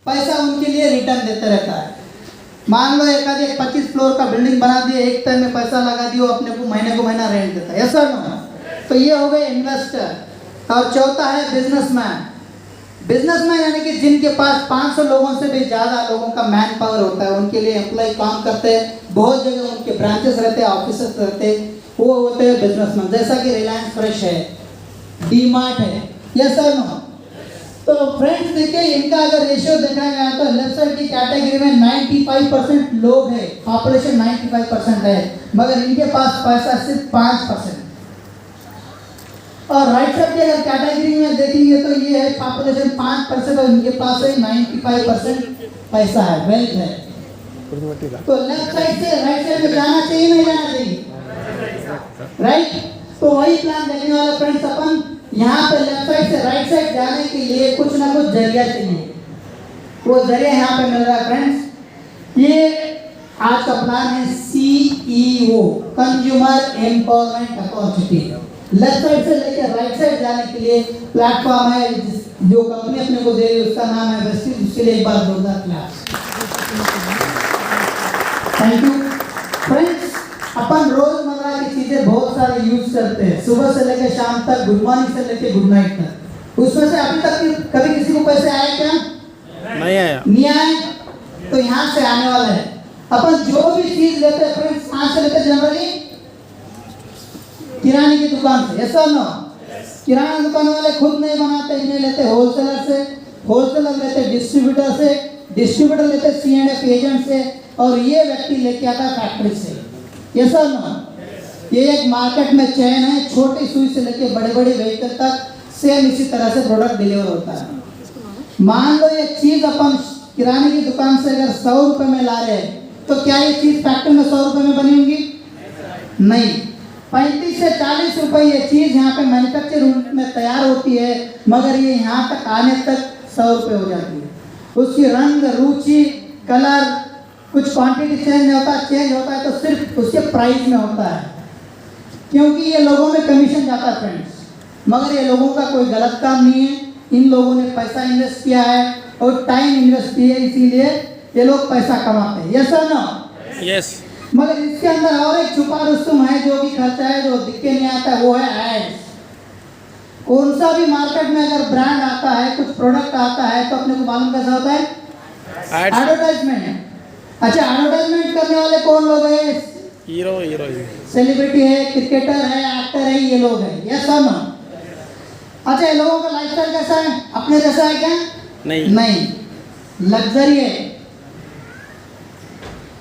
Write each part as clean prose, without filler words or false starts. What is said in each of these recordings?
पैसा उनके लिए रिटर्न देते रहता है। मान लो एक 25 फ्लोर का बिल्डिंग बना दिए, एक टाइम में पैसा लगा दिया, अपने को महीना रेंट देता है, ऐसा ना। तो ये हो गए इन्वेस्टर। और चौथा है बिजनेसमैन। बिजनेसमैन यानी कि जिनके पास 500 लोगों से भी ज़्यादा लोगों का मैन पावर होता है, उनके लिए एम्प्लॉय काम करते हैं, बहुत जगह उनके ब्रांचेस रहते हैं, ऑफिसेस रहते हैं, वो होते हैं बिजनेसमैन। जैसा कि रिलायंस फ्रेश है, डी मार्ट है, ये सब ना। तो फ्रेंड्स देखिए, इनका अगर रेशियो देखा गया तो लेफ्ट साइड की कैटेगरी में 95% लोग हैं, पॉपुलेशन 95% है, मगर इनके पास पैसा सिर्फ 5%। और राइट साइड की अगर कैटेगरी में देखेंगे तो ये है पॉपुलेशन 5% और इनके पास है 95% पैसा है, वेल्थ है। तो लेफ्ट साइड से राइट साइड में जाना चाहिए नहीं जाना चाहिए, राइट? तो वही प्लान देखने वाला फ्रेंड्स, अपन यहाँ पे लेफ्ट साइड से राइट साइड जाने के लिए कुछ ना कुछ जरिया चाहिए। वो जरिया यहाँ पे मिल रहा है फ्रेंड्स। ये आज का प्लान है CEO, consumer empowerment opportunity. Left side से लेकर राइट साइड जाने के लिए प्लेटफॉर्म है, जो कंपनी अपने को दे रही है उसका नाम है वेस्टिज। उसके लिए एक बार जोरदार क्लास। Thank you friends. अपन रोजमर्रा की चीजें बहुत सारे यूज करते हैं, सुबह से लेकर शाम तक, गुड मॉर्निंग से लेकर गुड नाइट तक। उसमें से अभी तक कभी किसी को पैसे आए क्या? नहीं आया। नहीं आए तो यहाँ से आने वाला है। अपन जो भी चीज लेते हैं फ्रेंड्स, कहाँ से लेते हैं? जनरली किराने की दुकान से, ऐसा ना। किराना दुकान वाले खुद नहीं बनाते, इन्हें लेते होलसेलर से, होलसेलर लेते डिस्ट्रीब्यूटर से, डिस्ट्रीब्यूटर लेते C&F एजेंट से, और ये व्यक्ति लेके आता है फैक्ट्री से, ऐसा ना। ये एक मार्केट में चैन है, छोटी सुई से लेके बड़े बड़े व्हीकल तक सेम इसी तरह से प्रोडक्ट डिलीवर होता है। मान लो ये चीज अपन किराने की दुकान से अगर 100 रुपए में ला रहे हैं, तो क्या ये चीज फैक्ट्री में 100 रुपए में बनी होगी? नहीं, 35 से 40 रुपए ये चीज यहाँ पे मैन्युफैक्चर में तैयार होती है, मगर ये यहाँ तक आने तक 100 रुपए हो जाती है। उसकी रंग, रुचि, कलर, कुछ क्वांटिटी चेंज होता है तो सिर्फ उसके प्राइस में होता है, क्योंकि ये लोगों में कमीशन जाता है फ्रेंड्स। मगर ये लोगों का कोई गलत काम नहीं है, इन लोगों ने पैसा इन्वेस्ट किया है और टाइम इन्वेस्ट किया है, इसीलिए ये लोग पैसा कमाते हैं, यस और नो? यस। मगर इसके अंदर और एक छुपा रुस्तुम है, जो भी खर्चा है जो दिख के नहीं आता है, वो है एड्स। कौन सा भी मार्केट में अगर ब्रांड आता है, कुछ प्रोडक्ट आता है, तो अपने को मालूम कैसा होता है? एडवर्टाइजमेंट। अच्छा, एडवर्टाइजमेंट करने वाले कौन लोग हैं? हीरो, सेलिब्रिटी है, क्रिकेटर है, एक्टर है, ये लोग हैं, यस और नो? अच्छा, ये लोगों का लाइफस्टाइल कैसा है? अपने जैसा है क्या? नहीं, लग्जरी है।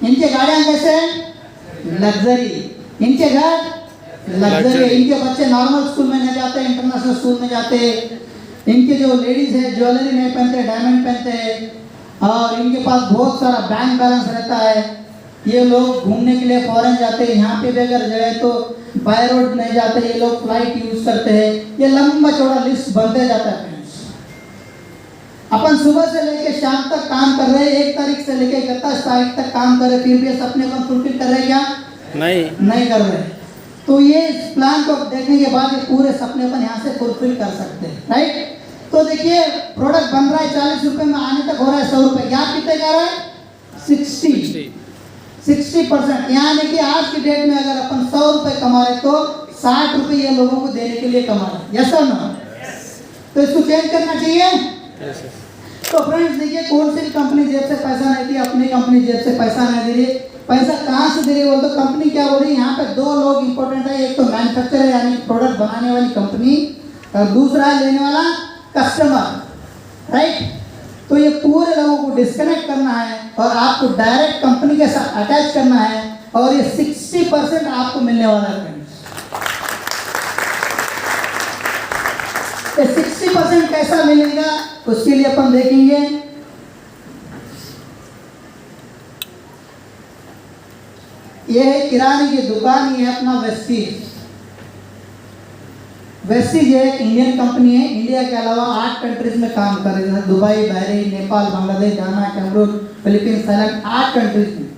इनके गाड़ियां कैसे हैं? लग्जरी। इनके घर लग्जरी है। इनके बच्चे नॉर्मल स्कूल में नहीं जाते, इंटरनेशनल स्कूल में जाते। इनके जो लेडीज है ज्वेलरी नहीं पहनते, डायमंड पहनते हैं, और इनके पास बहुत सारा बैंक बैलेंस रहता है। ये लोग घूमने के लिए फॉरेन जाते हैं, यहाँ पे भी अगर जाए तो बाय रोड नहीं जाते, ये लोग फ्लाइट यूज करते हैं। ये लंबा चौड़ा लिस्ट बनते जाता है फ्रेंड्स। अपन सुबह से लेकर शाम तक काम कर रहे हैं, 1 तारीख से लेकर 31 तारीख तक काम कर रहे, फिर भी सपने को फुलफिल कर रहे क्या? नहीं कर रहे। तो ये इस प्लान को देखने के बाद ये पूरे सपने अपन यहाँ से फुलफिल कर सकते हैं, राइट? तो देखिए, प्रोडक्ट बन रहा है 40 रुपए में, आने तक हो रहा है 100 रुपए। गैप कितने का रहा है? 60%। यहाँ देखिए, आज की डेट में अगर अपन 100 रुपए कमा रहे तो 60 रुपए ये लोगों को देने के लिए कमा रहे, यस और नो? तो इसको चेंज करना चाहिए। तो फ्रेंड्स देखिए, कौन सी कंपनी जेब से पैसा नहीं दी? अपनी कंपनी जेब से पैसा नहीं दे रही। पैसा कहाँ से दे रही है बोल? तो कंपनी क्या बोल रही है? यहाँ पे 2 लोग इंपॉर्टेंट है, एक तो मैन्युफैक्चरर यानी प्रोडक्ट बनाने वाली कंपनी, और दूसरा है लेने वाला कस्टमर, राइट? तो ये पूरे लोगों को डिस्कनेक्ट करना है और आपको डायरेक्ट कंपनी के साथ अटैच करना है, और ये 60% आपको मिलने वाला है फ्रेंड्स। 60% कैसा मिलेगा उसके लिए अपन देखेंगे। ये है किराने की दुकान, ये है अपना वेस्टीज। वेस्टीज एक इंडियन कंपनी है, इंडिया के अलावा 8 कंट्रीज में काम कर रही है, दुबई, बहरीन, नेपाल, बांग्लादेश, घाना, कैमरून, फिलीपींस, थाईलैंड, 8 कंट्रीज में।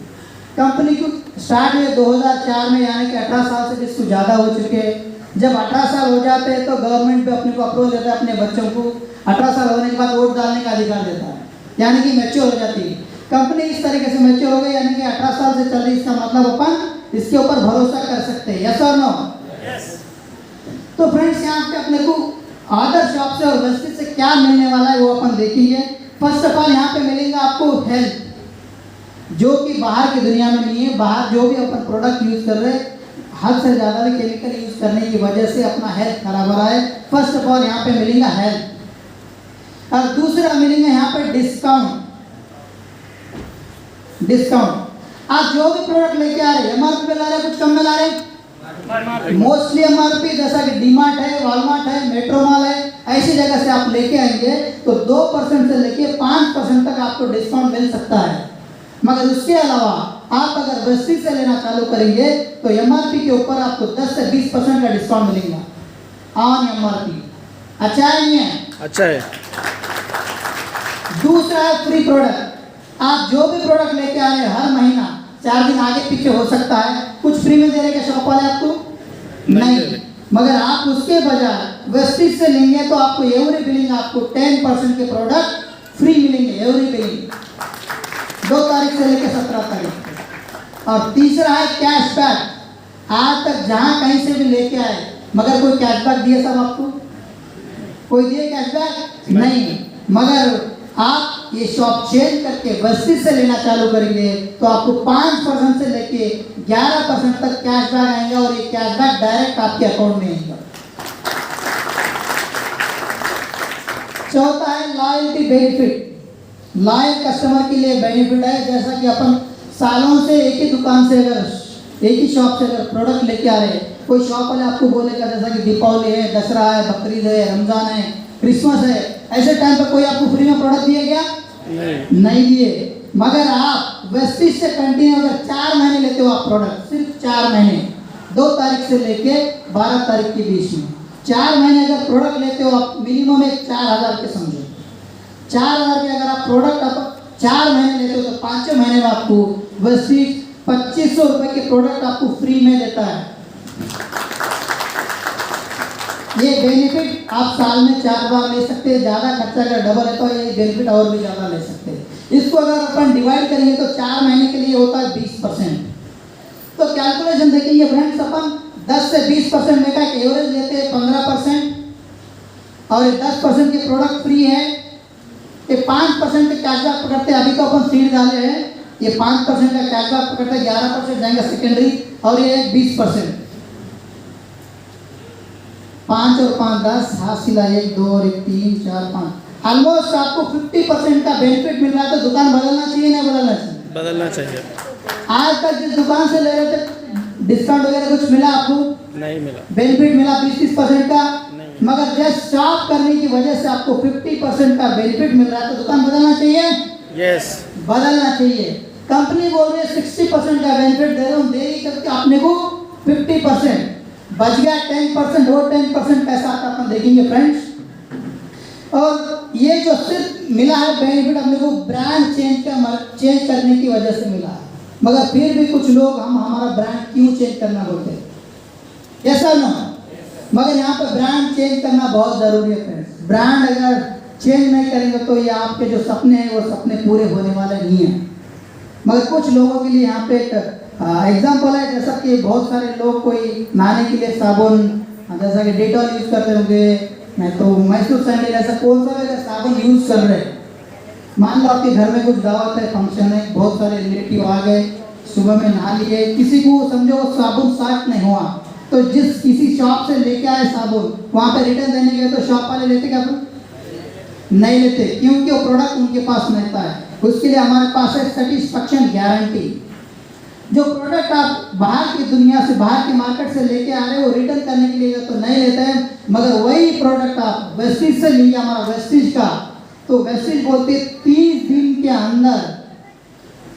कंपनी को स्टार्ट हुई 2004 में, यानी कि 18 साल से जिसको ज़्यादा हो चुके हैं। जब 18 साल हो जाते हैं तो गवर्नमेंट भी अपने को अप्रोच देता है, अपने बच्चों को 18 साल होने के बाद वोट डालने का अधिकार देता है। यानी कि मैच्योर हो जाती है। कंपनी इस तरीके से मैच्योर हो गई, यानी कि 18 साल से चल रही, इसका मतलब अपन इसके ऊपर भरोसा कर सकते हैं। यस और नो? तो फ्रेंड्स यहाँ पे अपने को अदर शॉप से और वेस्टेज से क्या मिलने वाला है वो अपन देखेंगे। फर्स्ट ऑफ ऑल यहाँ पे मिलेगा आपको हेल्थ, जो कि बाहर की दुनिया में नहीं है। बाहर जो भी अपन प्रोडक्ट यूज कर रहे हैं, हद से ज़्यादा भी केमिकल यूज करने की वजह से अपना हेल्थ खराब हो रहा है। फर्स्ट ऑफ ऑल यहाँ पे मिलेगा हेल्थ, और दूसरा मिलेगा यहाँ पे डिस्काउंट। आप जो भी प्रोडक्ट लेके आ रहे हैं, एमआरपी पे ला रहे हैं, कुछ कम में ला रहे हैं, मोस्टली एमआरपी, जैसा कि डीमार्ट है, वॉलमार्ट है, मेट्रो मॉल है, ऐसी जगह से आप लेके आएंगे तो 2% से लेके 5% तक आपको डिस्काउंट मिल सकता है। मगर उसके अलावा आप अगर वेस्टेज से लेना चालू करेंगे तो एमआरपी के ऊपर आपको 10 से 20% का डिस्काउंट मिलेगा ऑन एमआरपी। अच्छा है नहीं है? अच्छा है। दूसरा है फ्री प्रोडक्ट। आप जो भी प्रोडक्ट लेके आ रहे हैं, हर महीना 4 दिन आगे पीछे हो सकता है, कुछ फ्री में दे रहे क्या शॉप वाले आपको? नहीं। मगर आप उसके बजाय वेस्टेज से लेंगे तो आपको एवरी बिलिंग आपको 10% के प्रोडक्ट फ्री मिलेंगे, एवरी बिलिंग 2 तारीख से लेकर 17 तारीख। और तीसरा है कैशबैक। आज तक जहां कहीं से भी लेके आए, मगर कोई कैशबैक दिए सब आपको? कोई दिए कैशबैक? नहीं। मगर आप ये शॉप चेंज करके वेस्टेज से लेना चालू करेंगे तो आपको 5% से लेके 11% तक कैशबैक आएगा, और ये कैशबैक डायरेक्ट आपके अकाउंट में आएगा। चौथा है लॉयल्टी बेनिफिट। लॉयल कस्टमर के लिए बेनिफिट है, जैसा कि अपन सालों से एक ही दुकान से, अगर एक ही शॉप से अगर प्रोडक्ट लेके आ रहे हैं, कोई शॉप वाले आपको बोलेगा जैसा कि दीपावली है, दसरा है, बकरीद है, रमजान है, क्रिसमस है, ऐसे टाइम पे कोई आपको फ्री में प्रोडक्ट दिया गया? नहीं दिए। मगर आप वेस्टेज से कंटिन्यू अगर 4 महीने लेते हो आप प्रोडक्ट, सिर्फ 4 महीने, 2 तारीख से लेके 12 तारीख के बीच में 4 महीने अगर प्रोडक्ट लेते हो आप, मिनिमम एक 4000 के समझो। 4000 के अगर आप प्रोडक्ट आप 4 महीने लेते हो तो 5 महीने में आपको वेस्टेज 2500 रुपए के प्रोडक्ट आपको फ्री में देता है। ये बेनिफिट आप साल में 4 बार ले सकते हैं। ज़्यादा खर्चा अगर डबल है तो ये बेनिफिट और भी ज़्यादा ले सकते हैं। इसको अगर अपन डिवाइड करेंगे तो 4 महीने के लिए होता है 20%। तो कैलकुलेशन देखेंगे फ्रेंड्स, अपन 10 से 20% में का एवरेज लेते हैं 15%, और 10% के प्रोडक्ट फ्री है। ये 5% के कैशबैक पकड़ते हैं। अभी तो अपन सीट डाले हैं, ये 5% का कैशबैक पकड़ते हैं, 11% जाएंगे सेकेंडरी, और ये 20%। 5 और 5 10, हासिल 1 2 और 1 3 4 5, ऑलमोस्ट आपको 50% का बेनिफिट मिल रहा है। तो दुकान बदलना चाहिए ना बदलना चाहिए? बदलना चाहिए। आज तक जिस दुकान से ले रहे थे डिस्काउंट वगैरह कुछ मिला आपको? नहीं मिला। बेनिफिट मिला 20-30% का? नहीं। मगर जस्ट शॉप करने की वजह से आपको 50% का बेनिफिट मिल रहा है, तो दुकान बदलना चाहिए? यस, बदलना चाहिए। कंपनी बोल रही है 60% का बेनिफिट दे रहे हूँ, देरी करके अपने को 50% बच गया, 10%, वो 10% पैसा आता अपन देखेंगे फ्रेंड्स। और ये जो सिर्फ मिला है बेनिफिट अपने को ब्रांड चेंज करने की वजह से मिला है। मगर फिर भी कुछ लोग हम हमारा ब्रांड क्यों चेंज करना बोलते हैं? ऐसा ना, मगर यहाँ पे ब्रांड चेंज करना बहुत ज़रूरी है फ्रेंड्स। ब्रांड अगर चेंज नहीं करेंगे तो ये आपके जो सपने हैं वो सपने पूरे होने वाले नहीं हैं। मगर कुछ लोगों के लिए यहाँ पे एक एग्जाम्पल है, जैसा कि बहुत सारे लोग कोई नहाने के लिए साबुन, जैसा कि डेटॉल यूज़ करते होंगे, मैं तो मैसूर सैंडल, ऐसा कौन सा भी साबुन यूज़ कर रहे हैं। मान लो आपके घर में कुछ दावत है, फंक्शन है, बहुत सारे रिलेटिव आ गए, सुबह में नहा लिए, किसी को समझो साबुन साफ नहीं हुआ, तो जिस किसी शॉप से लेके आए साबुन, वहाँ पे रिटर्न देने गए तो शॉप वाले लेते क्या? नहीं लेते, क्योंकि वो प्रोडक्ट उनके पास रहता है। उसके लिए हमारे पास है सेटिस्फैक्शन गारंटी। जो प्रोडक्ट आप बाहर की दुनिया से, बाहर की मार्केट से लेके आ रहे हो, रिटर्न करने के लिए तो नहीं लेते हैं। मगर वही प्रोडक्ट आप वेस्टेज से लेंगे, हमारा वेस्टेज का, तो वेस्टेज बोलते 30 दिन के अंदर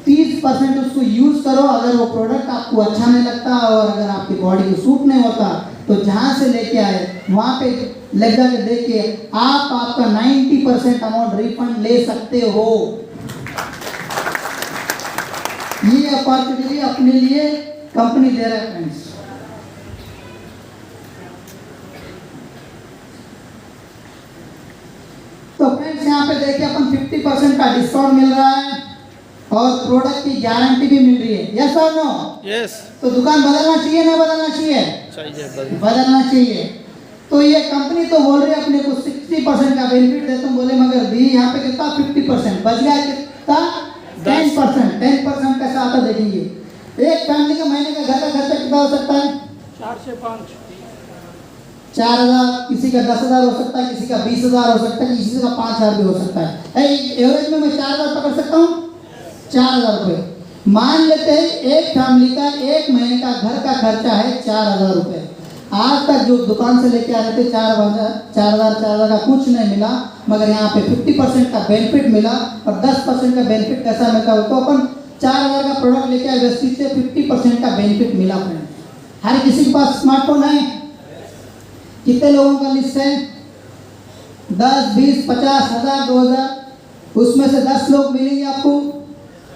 30% उसको यूज करो। अगर वो प्रोडक्ट आपको अच्छा नहीं लगता और अगर आपकी बॉडी को सूट नहीं होता तो जहाँ से लेके आए वहाँ पे लग जाके देखिए, आप आपका 90% अमाउंट रिफंड ले सकते हो। ये अपॉर्चुनिटी अपने लिए कंपनी दे रहा है फ्रेंड्स। तो फ्रेंड्स यहाँ पे देखिए अपन 50% का डिस्काउंट मिल रहा है और प्रोडक्ट की गारंटी भी मिल रही है। यस और नो? यस, तो दुकान बदलना चाहिए नहीं बदलना चाहिए? चाहिए। बदलना चाहिए। तो ये कंपनी तो बोल रही है अपने को 60% का बेनिफिट दे, तुम बोले मगर दी यहाँ पे कितना 50%, बच गया कितना 10%। 10% कैसा आता देखेंगे। एक फैमिली का महीने का घर का खर्चा कितना हो सकता है? 4 से 5, 4,000, किसी का 10,000 हो सकता है, किसी का 20,000 हो सकता है, किसी का 5,000 भी हो सकता है। एवरेज में मैं 4,000 पकड़ सकता हूँ, 4,000 रुपये। मान लेते हैं एक फैमिली का एक महीने का घर का खर्चा है 4,000 रुपये। आज तक जो दुकान से लेके आ रहे थे 4,000 का कुछ नहीं मिला, मगर यहाँ पे 50% का बेनिफिट मिला। और 10% का बेनिफिट कैसा मिलता हो, तो अपन 4,000 का प्रोडक्ट लेके आए, वेस्टिज से 50% का बेनिफिट मिला। फ्रेंड, हर किसी के पास स्मार्टफोन है? कितने लोगों का लिस्ट है? 10, 20, 50, 1000, 2000। उसमें से 10 लोग मिलेंगे आपको,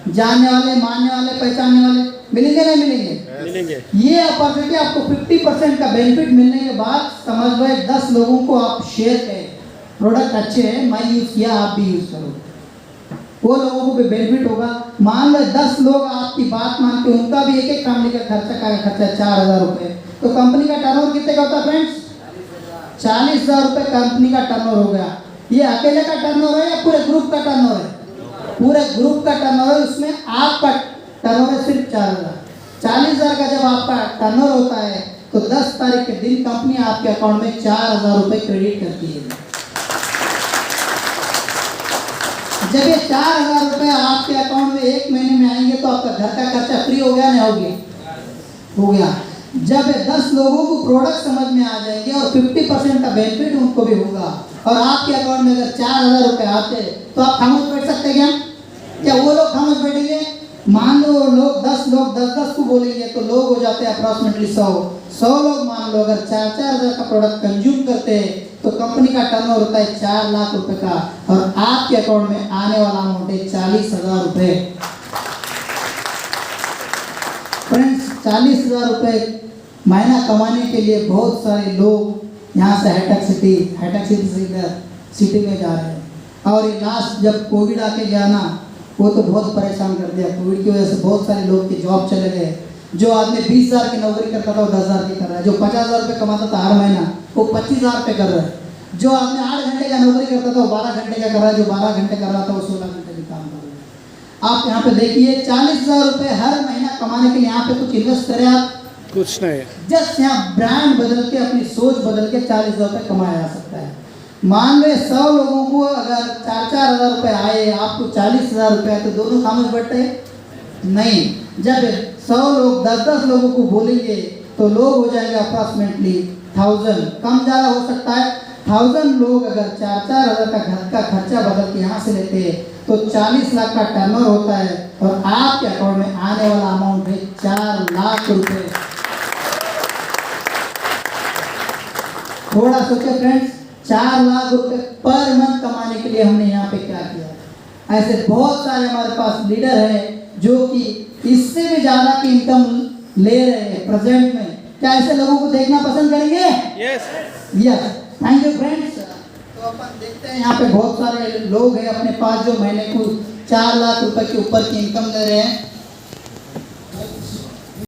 जानने वाले, मानने वाले, पहचानने वाले, मिलेंगे नहीं मिलेंगे? मिलेंगे। ये अपॉर्चुनिटी आपको 50% का बेनिफिट मिलने के बाद समझ लो 10 लोगों को आप शेयर करें, प्रोडक्ट अच्छे हैं, मैं यूज किया, आप भी यूज करो, वो लोगों को भी बेनिफिट होगा। मान लो 10 लोग आपकी बात मान के, उनका भी एक फैमिली का खर्चा 4,000 रुपये, तो कंपनी का टर्नओवर कितने का होता है फ्रेंड्स? 40,000 रुपये कंपनी का टर्नओवर हो गया। ये अकेले का टर्नओवर है या पूरे ग्रुप का टर्नओवर है? पूरे ग्रुप का टर्नओवर, उसमें आपका टर्नओवर सिर्फ 4,000। 40,000 का जब आपका टर्नओवर होता है तो 10 तारीख के दिन कंपनी आपके अकाउंट में 4,000 रुपये क्रेडिट करती है। जब ये 4,000 रुपये आपके अकाउंट में एक महीने में आएंगे तो आपका घर का खर्चा फ्री हो गया नहीं हो गया? हो गया। जब 10 लोगों को प्रोडक्ट समझ में आ जाएंगे और 50% का बेनिफिट उनको भी होगा और आपके अकाउंट में अगर 4,000 रुपये आते तो आप खामोश बैठ सकते क्या? क्या वो लोग खामोश बैठेंगे? मान लो लोग 10 लोग 10 को बोलेंगे तो लोग हो जाते हैं अप्रॉक्सीमेटली 100 लोग। मान लो अगर 4,000 का प्रोडक्ट कंज्यूम करते हैं तो कंपनी का टर्नओवर होता है 4 लाख रुपए का और आपके अकाउंट में आने वाला अमाउंट है 40,000 रुपये। फ्रेंड्स, 40,000 रुपये महीना कमाने के लिए बहुत सारे लोग यहाँ से हाईटेक सिटी में जा रहे हैं। और ये लास्ट जब कोविड आके गया ना, वो तो बहुत परेशान कर दिया। कोविड की वजह से बहुत सारे लोग के जॉब चले गए। जो आदमी 20,000 की नौकरी करता था वो 10,000 की कर रहा है। जो 50,000 रुपये कमाता था हर महीना वो 25,000 रुपये कर रहा है। जो आदमी 8 घंटे का नौकरी करता था वो 12 घंटे का कर रहा है। जो 12 घंटे कर रहा था वो 16 घंटे की काम कर रहा है। आप यहाँ पे देखिए 40,000 रुपये हर महीना कमाने के लिए यहाँ पे कुछ इन्वेस्ट करें आप? कुछ नहीं। जस्ट यहाँ ब्रांड बदल के, अपनी सोच बदल के 40,000 रुपये कमाया जा सकता है। मान लो 100 लोगों को अगर 4,000 रुपये आए, आपको 40,000 रुपये आए, तो दोनों खामोश बैठते हैं नहीं। जब 100 लोग 10 लोगों को बोलेंगे तो लोग हो जाएंगे अप्रॉक्सीमेटली 1000, कम ज़्यादा हो सकता है। 1000 लोग अगर 4,000 का घर का खर्चा बदल के यहाँ से लेते हैं तो 40 लाख का टर्नओवर होता है और आपके अकाउंट में आने वाला अमाउंट है 4 लाख रुपये। थोड़ा सोचे फ्रेंड्स, 4 लाख रुपए पर मंथ कमाने के लिए हमने यहाँ पे क्या किया। ऐसे बहुत सारे हमारे पास लीडर हैं जो कि इससे भी ज़्यादा की इनकम ले रहे हैं प्रेजेंट में। क्या ऐसे लोगों को देखना पसंद करेंगे? Yes, yes, thank you friends. तो अपन देखते हैं यहाँ पे बहुत सारे लोग हैं अपने पास जो महीने को 4 लाख रुपए के ऊपर की इनकम ले रहे हैं।